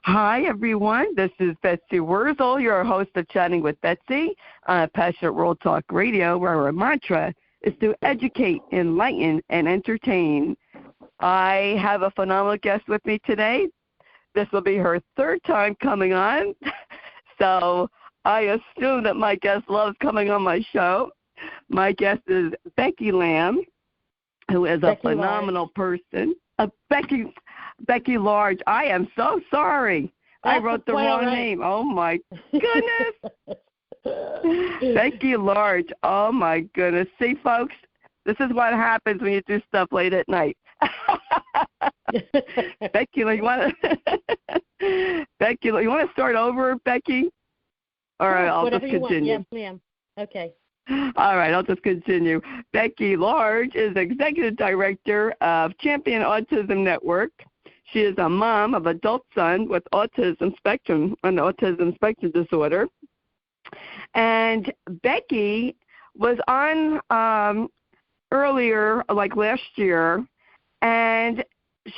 Hi, everyone. This is Betsy Wurzel, your host of Chatting with Betsy on Passionate World Talk Radio, where our mantra is to educate, enlighten, and entertain. I have a phenomenal guest with me today. This will be her third time coming on, so I assume that my guest loves coming on my show. My guest is Becky Lamb, who is a phenomenal person. Becky Large. I am so sorry. I wrote the wrong name. Oh, my goodness. Becky Large. Oh, my goodness. See, folks, this is what happens when you do stuff late at night. Becky, you want to start over, Becky? All right, I'll just continue. Yes, ma'am. Okay. All right, I'll just continue. Becky Large is Executive Director of Champion Autism Network. She is a mom of adult son with Autism Spectrum Disorder. And Becky was on earlier, like last year, and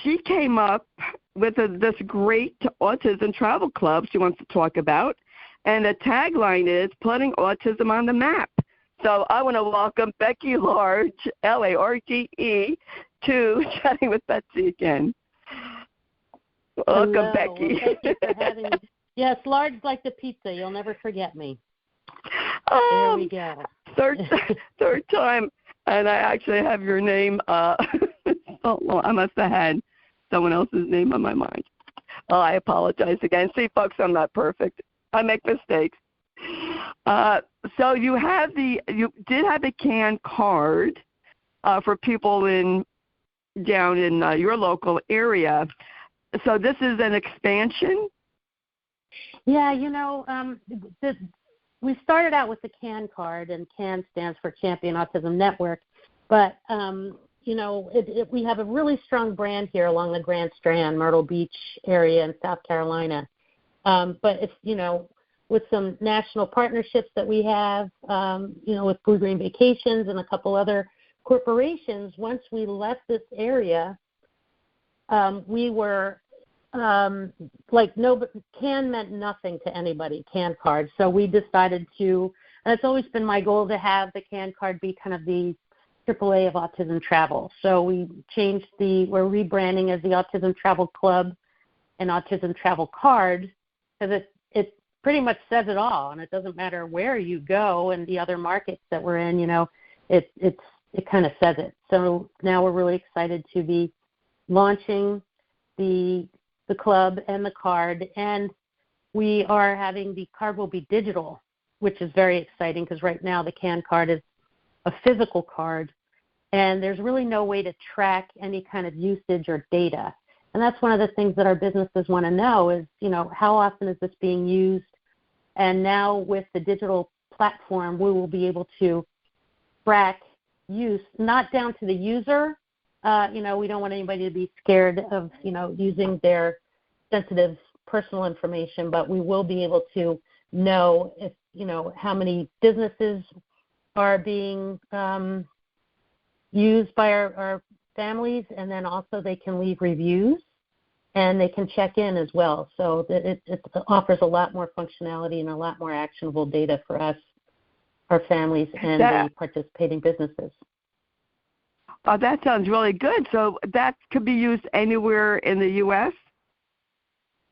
she came up with this great autism travel club she wants to talk about. And the tagline is putting autism on the map. So I want to welcome Becky Large, Large, to Chatting with Betsy again. Welcome, Hello. Becky. Well, thank you for having me. Yes, large like the pizza. You'll never forget me. There we go. Third time, and I actually have your name. So long. I must have had someone else's name on my mind. Oh, I apologize again. See, folks, I'm not perfect. I make mistakes. So you did have the CAN card for people down in your local area. So this is an expansion? Yeah, we started out with the CAN card, and CAN stands for Champion Autism Network. But, we have a really strong brand here along the Grand Strand, Myrtle Beach area in South Carolina. But it's, with some national partnerships that we have, with Blue Green Vacations and a couple other corporations, once we left this area, we were CAN meant nothing to anybody, CAN card. So we decided to, and it's always been my goal to have the CAN card be kind of the AAA of autism travel. So we're rebranding as the Autism Travel Club and Autism Travel Card, because it pretty much says it all, and it doesn't matter where you go and the other markets that we're in, it kind of says it. So now we're really excited to be launching the club and the card, and we are having the card will be digital, which is very exciting because right now the CAN card is a physical card, and there's really no way to track any kind of usage or data. And that's one of the things that our businesses want to know is, how often is this being used? And now with the digital platform, we will be able to track use, not down to the user. We don't want anybody to be scared of, using their sensitive personal information, but we will be able to know if, how many businesses are being used by our families, and then also they can leave reviews and they can check in as well. So it offers a lot more functionality and a lot more actionable data for us, our families, and the participating businesses. Oh, that sounds really good. So that could be used anywhere in the U.S.?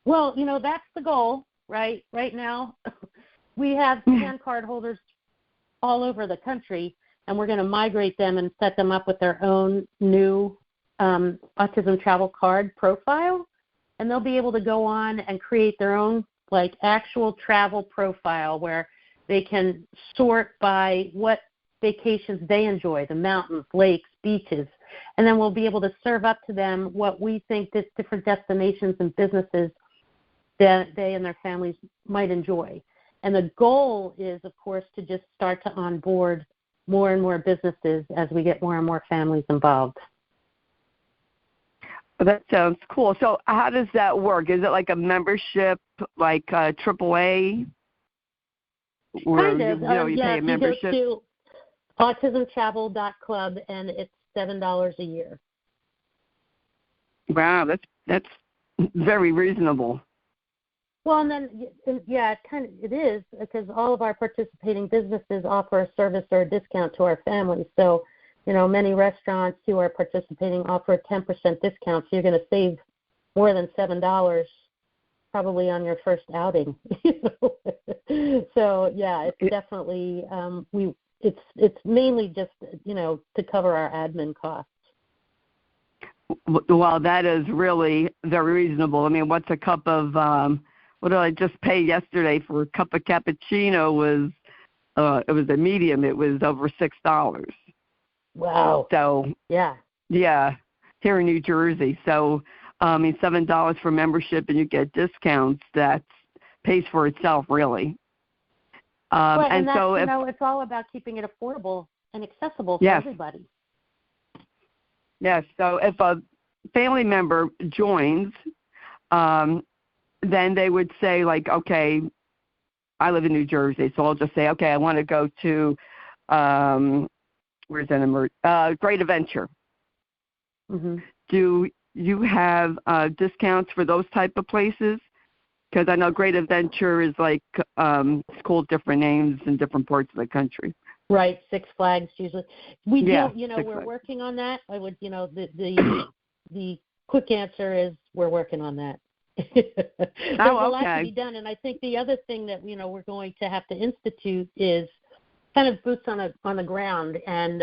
Well, that's the goal, right? Right now, we have CAN card holders all over the country, and we're going to migrate them and set them up with their own new autism travel card profile, and they'll be able to go on and create their own actual travel profile where they can sort by what vacations they enjoy, the mountains, lakes, beaches, and then we'll be able to serve up to them what we think that different destinations and businesses that they and their families might enjoy. And the goal is, of course, to just start to onboard more and more businesses as we get more and more families involved. That sounds cool. So how does that work? Is it like a membership, like AAA? Kind of. You pay a membership? You go to autismtravel.club, and it's $7 a year. Wow, that's very reasonable. Well, and then, yeah, it is, because all of our participating businesses offer a service or a discount to our families. So, many restaurants who are participating offer a 10% discount, so you're going to save more than $7 probably on your first outing. So, yeah, it's definitely, it's mainly just, to cover our admin costs. Well, that is really very reasonable. I mean, what's a cup of what did I just pay yesterday for a cup of cappuccino? It was a medium. It was over $6. Wow. So yeah, here in New Jersey. So $7 for membership, and you get discounts. That pays for itself, really. Right, and so it's all about keeping it affordable and accessible for everybody. Yes. So if a family member joins, then they would say, like, okay, I live in New Jersey, so I'll just say, okay, I want to go to, where's that? Great Adventure. Mm-hmm. Do you have discounts for those type of places? Because I know Great Adventure is like it's called different names in different parts of the country. Right, Six Flags usually. We do, we're Flags. working on that. I would, the quick answer is we're working on that. There's a lot to be done, and I think the other thing that we're going to have to institute is kind of boots on the ground, and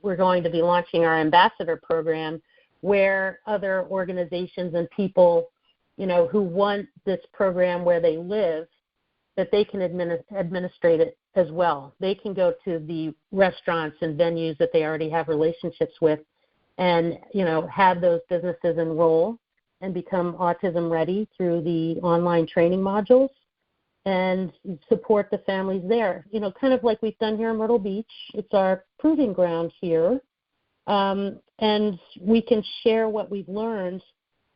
we're going to be launching our ambassador program, where other organizations and people, who want this program where they live, that they can administrate it as well. They can go to the restaurants and venues that they already have relationships with, and have those businesses enroll and become autism ready through the online training modules, and support the families there. Kind of like we've done here in Myrtle Beach. It's our proving ground here, and we can share what we've learned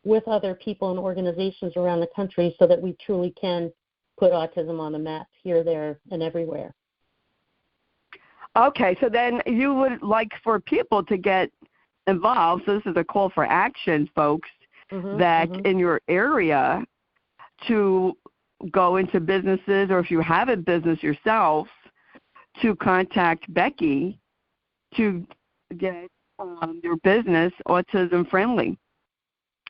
with other people and organizations around the country, so that we truly can put autism on the map here, there, and everywhere. Okay, so then you would like for people to get involved. So this is a call for action, folks, in your area to go into businesses, or if you have a business yourself, to contact Becky to get your business autism friendly,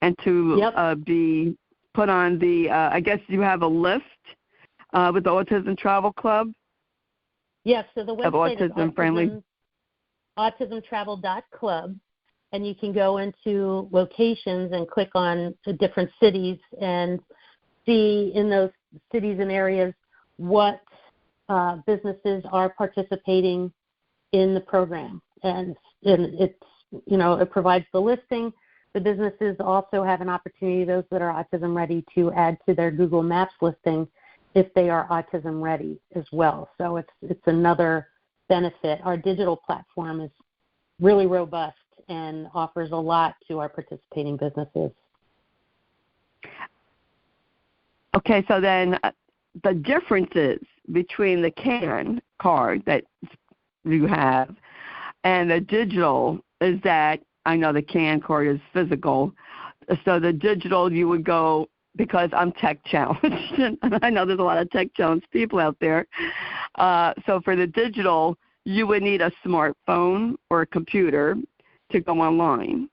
and to be put on the, I guess you have a list with the Autism Travel Club? Yes, so the website is autismtravel.club, and you can go into locations and click on the different cities and see in those cities and areas what businesses are participating in the program. And it's, it provides the listing. The businesses also have an opportunity, those that are autism ready, to add to their Google Maps listing if they are autism ready as well. So it's another benefit. Our digital platform is really robust and offers a lot to our participating businesses. Okay, so then the differences between the CAN card that you have and the digital is that I know the CAN card is physical. So the digital, you would go, because I'm tech challenged, and I know there's a lot of tech challenged people out there. So for the digital, you would need a smartphone or a computer to go online.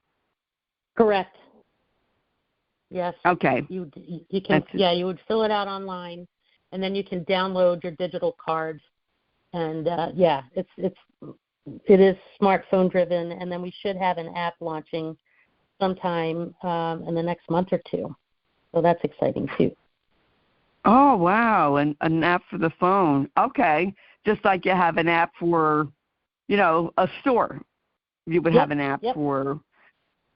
Correct. Yes. Okay. You can. You would fill it out online, and then you can download your digital card. And it is smartphone driven, and then we should have an app launching sometime in the next month or two. So that's exciting too. Oh, wow, an app for the phone. Okay, just like you have an app for, a store. You would have an app for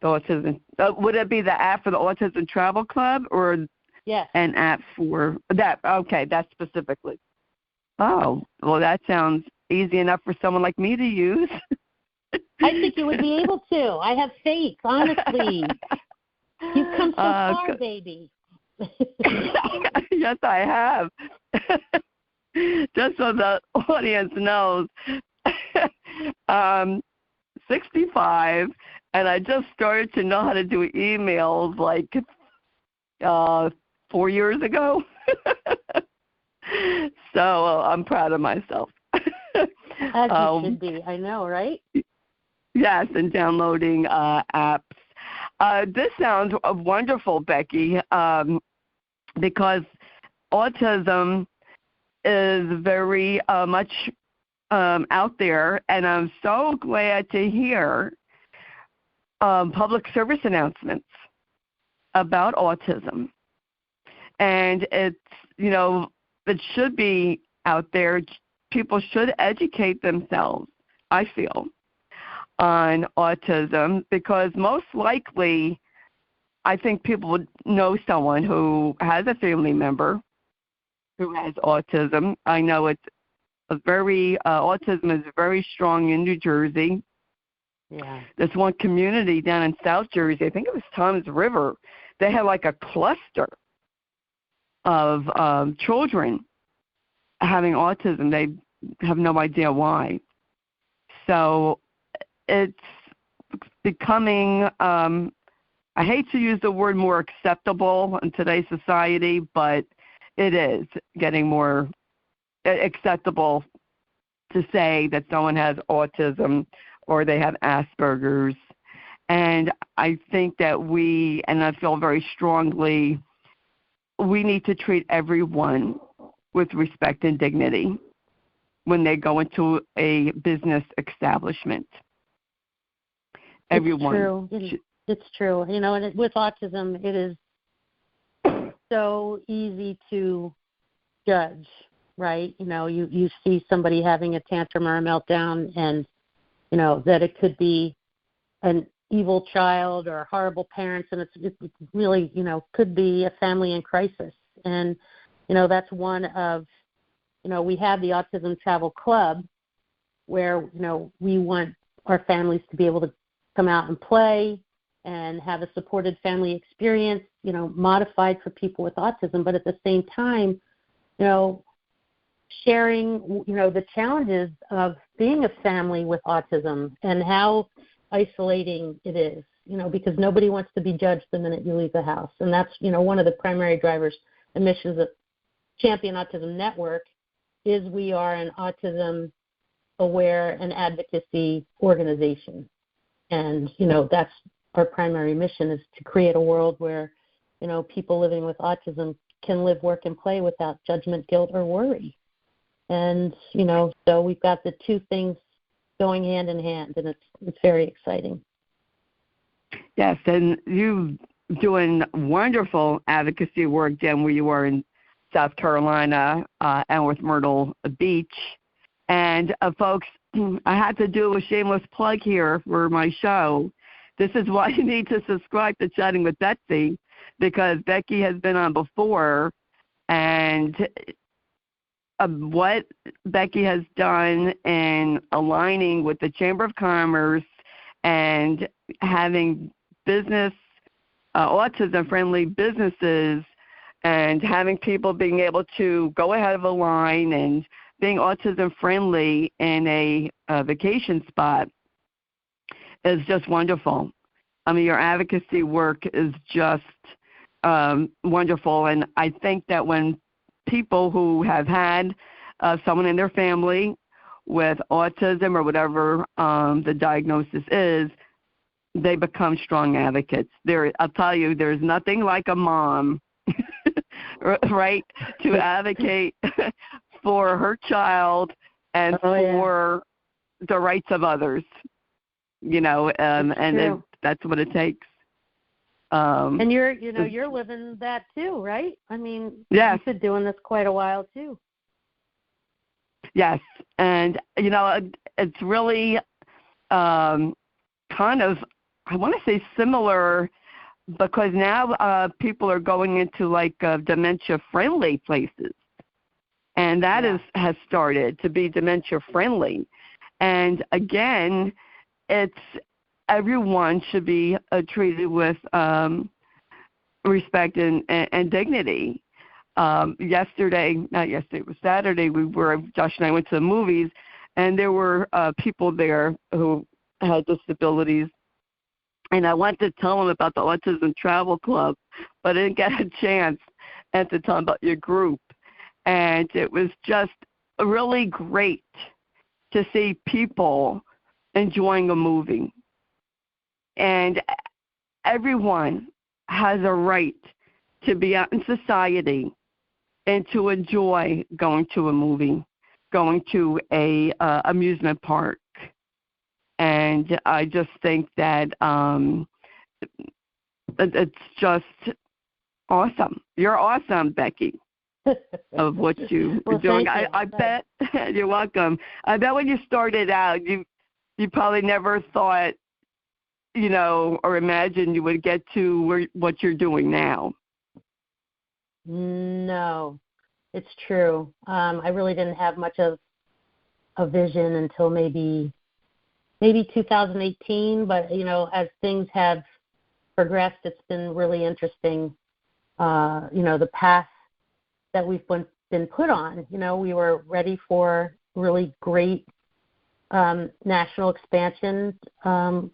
the autism. Would it be the app for the Autism Travel Club, or an app for that? Okay, that specifically. Oh, well, that sounds easy enough for someone like me to use. I think you would be able to. I have faith, honestly. You've come so far, baby. Yes, I have. Just so the audience knows, 65, and I just started to know how to do emails like 4 years ago. So I'm proud of myself. As you should be. I know, right? Yes, and downloading apps. This sounds wonderful, Becky, because autism is very much out there, and I'm so glad to hear public service announcements about autism. And it's, it should be out there. People should educate themselves, I feel, on autism, because most likely I think people would know someone who has a family member who has autism. I know it's autism is very strong in New Jersey. Yeah. There's one community down in South Jersey, I think it was Toms River, they had like a cluster of children having autism. They have no idea why. So it's becoming, I hate to use the word more acceptable in today's society, but it is getting more acceptable to say that someone has autism or they have Asperger's. And I think that and I feel very strongly, we need to treat everyone with respect and dignity when they go into a business establishment. Everyone. It's true. And with autism, it is so easy to judge, right? You see somebody having a tantrum or a meltdown, and, that it could be an evil child or horrible parents, and it's really, could be a family in crisis. And, that's one of, we have the Autism Travel Club where, we want our families to be able to come out and play and have a supported family experience, modified for people with autism, but at the same time, sharing, the challenges of being a family with autism and how isolating it is, because nobody wants to be judged the minute you leave the house. And that's, one of the primary drivers and missions of Champion Autism Network is we are an autism aware and advocacy organization. And, that's our primary mission, is to create a world where, people living with autism can live, work, and play without judgment, guilt, or worry. And, so we've got the two things going hand in hand, and it's very exciting. Yes, and you doing wonderful advocacy work, Jen, where you are in South Carolina and with Myrtle Beach. And folks, I had to do a shameless plug here for my show. This is why you need to subscribe to Chatting with Betsy, because Becky has been on before, and what Becky has done in aligning with the Chamber of Commerce and having business, autism-friendly businesses, and having people being able to go ahead of a line and being autism-friendly in a vacation spot is just wonderful. I mean, your advocacy work is just wonderful, and I think that when people who have had someone in their family with autism or whatever the diagnosis is, they become strong advocates. I'll tell you, there's nothing like a mom, right, to advocate for her child and for the rights of others, and that's what it takes. And you're living that too, right? I mean, yes. You've been doing this quite a while too. Yes, and it's really kind of, I want to say similar, because now people are going into like dementia-friendly places, and that has started to be dementia-friendly. And again, everyone should be treated with respect and dignity. It was Saturday, Josh and I went to the movies, and there were people there who had disabilities. And I wanted to tell them about the Autism Travel Club, but I didn't get a chance. at the time about your group, and it was just really great to see people enjoying a movie. And everyone has a right to be out in society and to enjoy going to a movie, going to a amusement park. And I just think that it's just awesome. You're awesome, Becky, of what you are doing. I bet you're welcome. I bet when you started out, you probably never thought, or imagined you would get to what you're doing now. No, it's true. I really didn't have much of a vision until maybe 2018. But as things have progressed, it's been really interesting. The path that we've been put on. We were ready for really great national expansion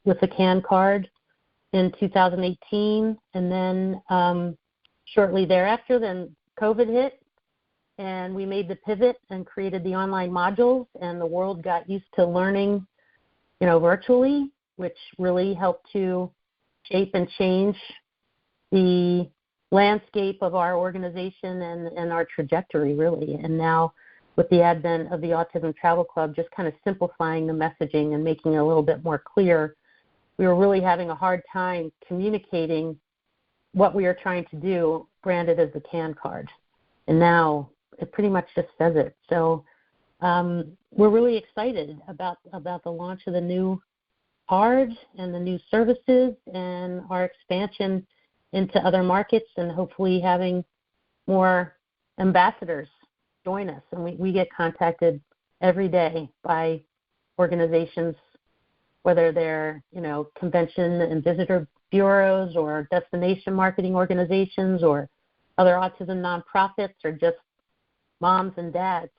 with the CAN card in 2018, and then shortly thereafter, then COVID hit, and we made the pivot and created the online modules, and the world got used to learning, virtually, which really helped to shape and change the landscape of our organization and our trajectory, really. And now, with the advent of the Autism Travel Club, just kind of simplifying the messaging and making it a little bit more clear, we were really having a hard time communicating what we are trying to do, branded as the CAN card. And now it pretty much just says it. So we're really excited about the launch of the new card and the new services and our expansion into other markets, and hopefully having more ambassadors join us. And we get contacted every day by organizations, whether they're, convention and visitor bureaus or destination marketing organizations or other autism nonprofits or just moms and dads.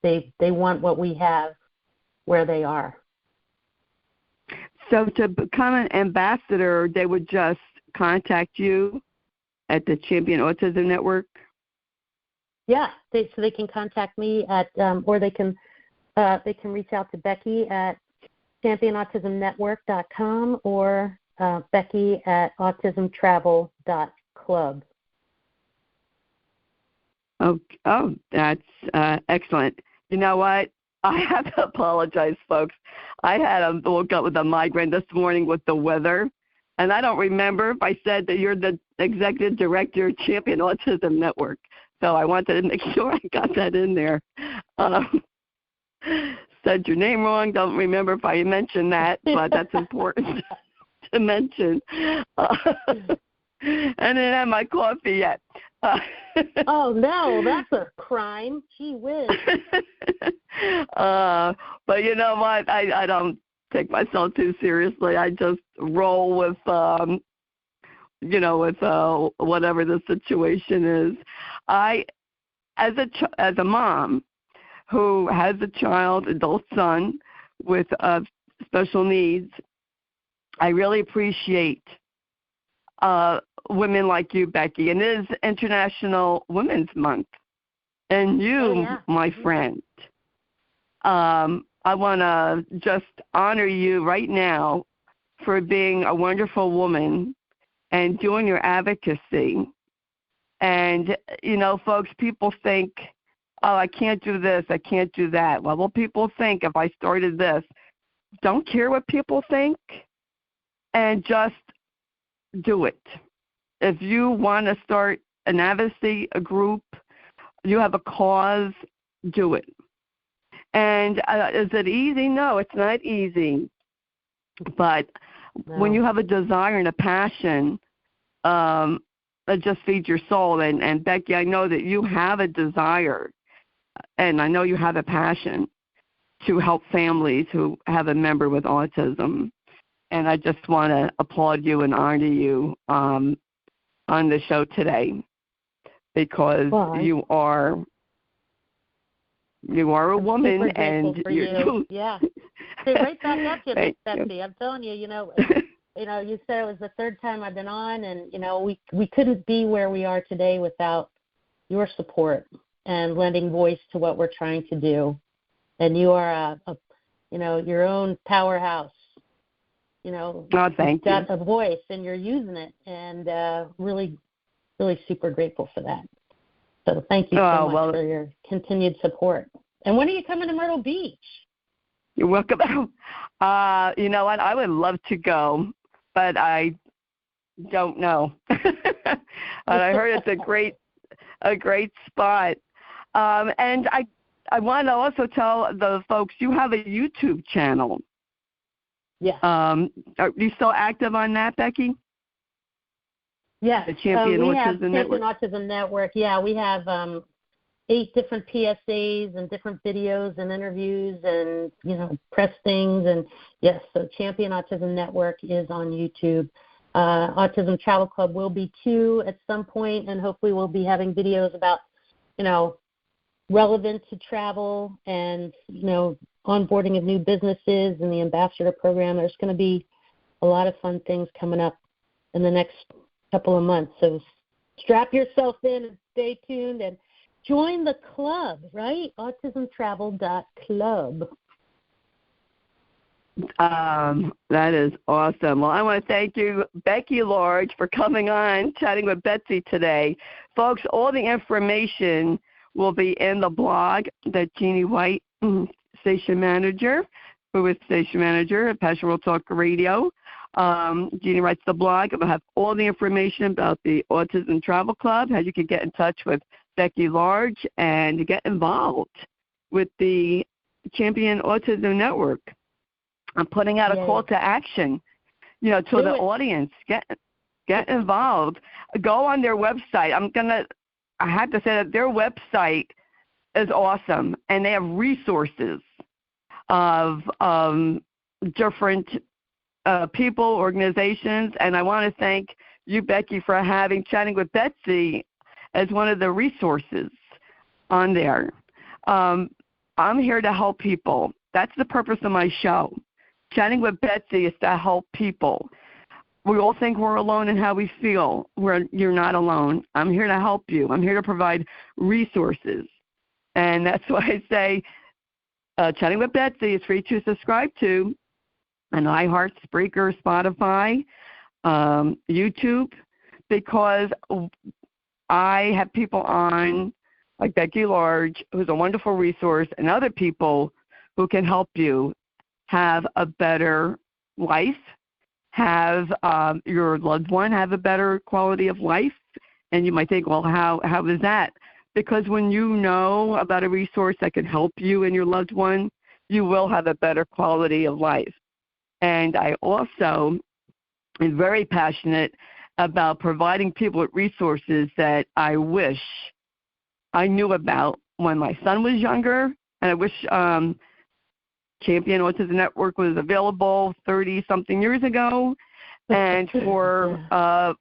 They want what we have where they are. So to become an ambassador, they would just contact you at the Champion Autism Network? Yeah, so they can contact me at, or they can reach out to Becky at championautismnetwork.com or Becky at autismtravel.club. Oh, that's excellent. You know what? I have to apologize, folks. I woke up with a migraine this morning with the weather, and I don't remember if I said that you're the executive director of Champion Autism Network. So I wanted to make sure I got that in there. Said your name wrong. Don't remember if I mentioned that, but that's important to mention. And didn't have my coffee yet. Oh, no, that's a crime. Gee whiz. But you know what? I don't take myself too seriously. I just roll with, whatever the situation is. As a mom who has a adult son with special needs, I really appreciate women like you, Becky. And it is International Women's Month. And you, my friend, I want to just honor you right now for being a wonderful woman and doing your advocacy. And, folks, people think, oh, I can't do this, I can't do that. Well, what people think if I started this? Don't care what people think and just do it. If you want to start an advocacy, a group, you have a cause, do it. And is it easy? No, it's not easy. But when you have a desire and a passion, it just feeds your soul. And Becky, I know that you have a desire, and I know you have a passion to help families who have a member with autism. And I just want to applaud you and honor you on the show today, because you are a woman, and you. Yeah. Say right back at you, Betsy. I'm telling you, you said it was the third time I've been on, and, we couldn't be where we are today without your support and lending voice to what we're trying to do. And you are your own powerhouse. Thank you. You've got a voice and you're using it, and really, really super grateful for that. So thank you so much for your continued support. And when are you coming to Myrtle Beach? You're welcome. You know what? I would love to go, but I don't know. And I heard it's a great spot. And I want to also tell the folks you have a YouTube channel. Yeah. Are you still active on that, Becky? Yes. The Champion Autism Network. Autism Network. Yeah, we have 8 different PSAs and different videos and interviews and, press things. And, yes, so Champion Autism Network is on YouTube. Autism Travel Club will be too at some point, and hopefully we'll be having videos about, relevant to travel and, onboarding of new businesses and the ambassador program. There's going to be a lot of fun things coming up in the next couple of months. So strap yourself in and stay tuned and join the club, right? AutismTravel.club. That is awesome. Well, I want to thank you, Becky Large, for coming on, chatting with Betsy today. Folks, all the information will be in the blog that Jeanne White, station manager, who is station manager at Passion World Talk Radio. Jeanne writes the blog. It will have all the information about the Autism Travel Club, how you can get in touch with Becky Large and get involved with the Champion Autism Network. I'm putting out a call to action, to the audience. Get involved. Go on their website. I have to say that their website is awesome, and they have resources of different people, organizations, and I want to thank you, Becky, for chatting with Betsy as one of the resources on there. I'm here to help people. That's the purpose of my show. Chatting with Betsy is to help people. We all think we're alone in how we feel. You're not alone. I'm here to help you. I'm here to provide resources. And that's why I say Chatting with Betsy is free to subscribe to on iHeart, Spreaker, Spotify, YouTube, because I have people on like Becky Large, who's a wonderful resource, and other people who can help you have a better life, have your loved one have a better quality of life. And you might think, well, how is that? Because when you know about a resource that can help you and your loved one, you will have a better quality of life. And I also am very passionate about providing people with resources that I wish I knew about when my son was younger. And I wish Champion Autism Network was available 30-something years ago. And for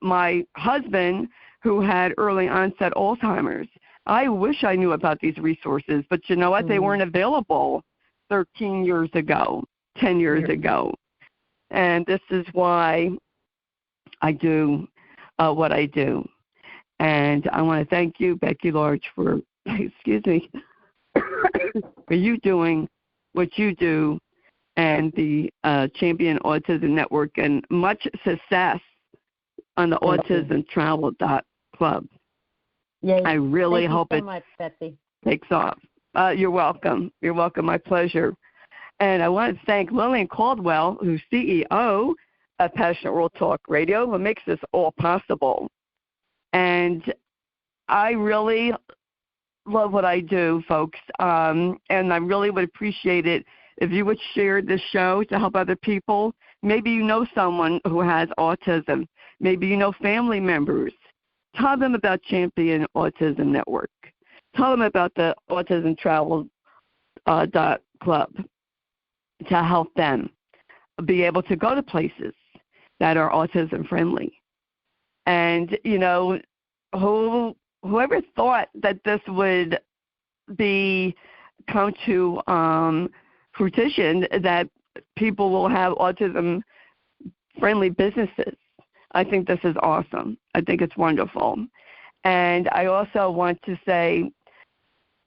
my husband, who had early onset Alzheimer's, I wish I knew about these resources. But you know what? They weren't available 13 years ago, 10 years ago. And this is why I do what I do. And I want to thank you, Becky Large, for, for you doing what you do and the Champion Autism Network, and much success on the Autism Travel Club. Yay. I really hope it much, Betsy. Takes off. You're welcome. You're welcome. My pleasure. And I want to thank Lillian Cauldwell, who's CEO of Passionate World Talk Radio, who makes this all possible. And I really love what I do, folks, and I really would appreciate it if you would share this show to help other people. Maybe you know someone who has autism. Maybe you know family members. Tell them about Champion Autism Network. Tell them about the Autism Travel Club to help them be able to go to places that are autism friendly. And, you know, whoever thought that this would come to fruition, that people will have autism friendly businesses. I think this is awesome. I think it's wonderful. And I also want to say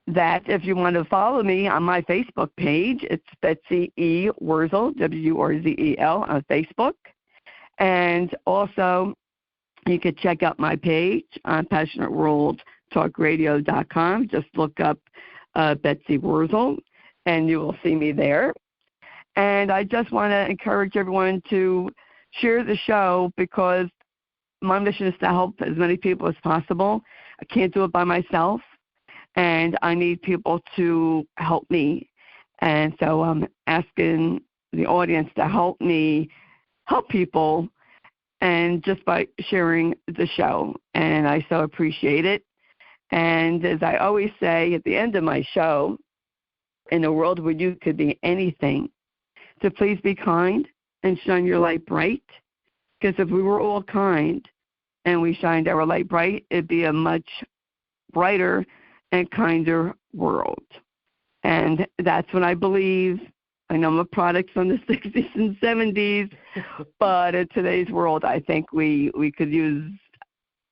that if you want to follow me on my Facebook page, it's Betsy E. Wurzel, W-R-Z-E-L, on Facebook. And also, you could check out my page on PassionateWorldTalkRadio.com. Just look up Betsy Wurzel, and you will see me there. And I just want to encourage everyone to share the show, because my mission is to help as many people as possible. I can't do it by myself, and I need people to help me. And so I'm asking the audience to help me help people, and just by sharing the show. And I so appreciate it. And as I always say at the end of my show, in a world where you could be anything, to please be kind and shine your light bright. Because if we were all kind and we shined our light bright, it'd be a much brighter and kinder world. And that's what I believe. I know I'm a product from the 60s and 70s, but in today's world, I think we could use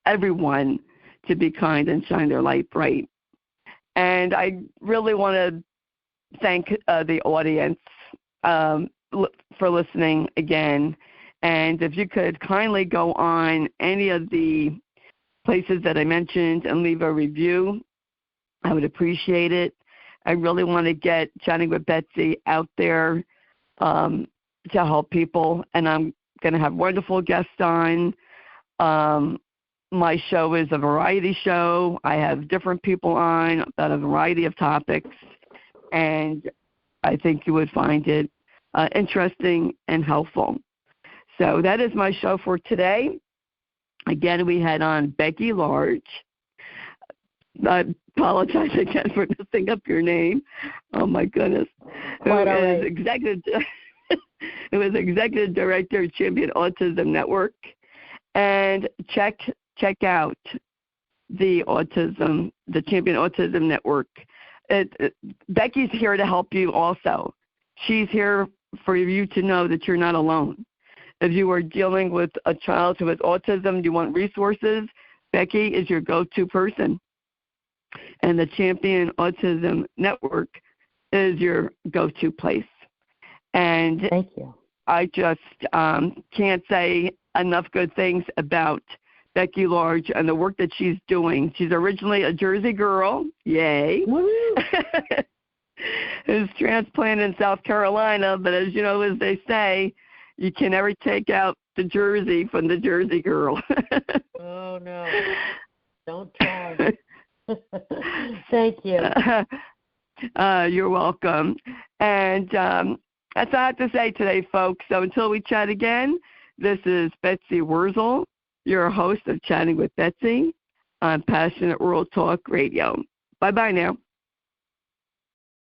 everyone to be kind and shine their light bright. And I really want to thank the audience for listening again. And if you could kindly go on any of the places that I mentioned and leave a review, I would appreciate it. I really want to get Chatting with Betsy out there to help people, and I'm going to have wonderful guests on. My show is a variety show. I have different people on about a variety of topics, and I think you would find it interesting and helpful. So that is my show for today. Again, we had on Becky Large. I apologize again for messing up your name. Oh, my goodness. Who is executive director of Champion Autism Network. And check out the Champion Autism Network. Becky's here to help you also. She's here for you to know that you're not alone. If you are dealing with a child who has autism, you want resources, Becky is your go-to person. And the Champion Autism Network is your go-to place. And thank you. I just can't say enough good things about Becky Large and the work that she's doing. She's originally a Jersey girl, yay, who's transplanted in South Carolina, but as you know, as they say, you can never take out the Jersey from the Jersey girl. Oh, no. Don't try. Thank you. You're welcome. And that's all I have to say today, folks. So until we chat again, this is Betsy Wurzel, your host of Chatting with Betsy on Passionate World Talk Radio. Bye-bye now.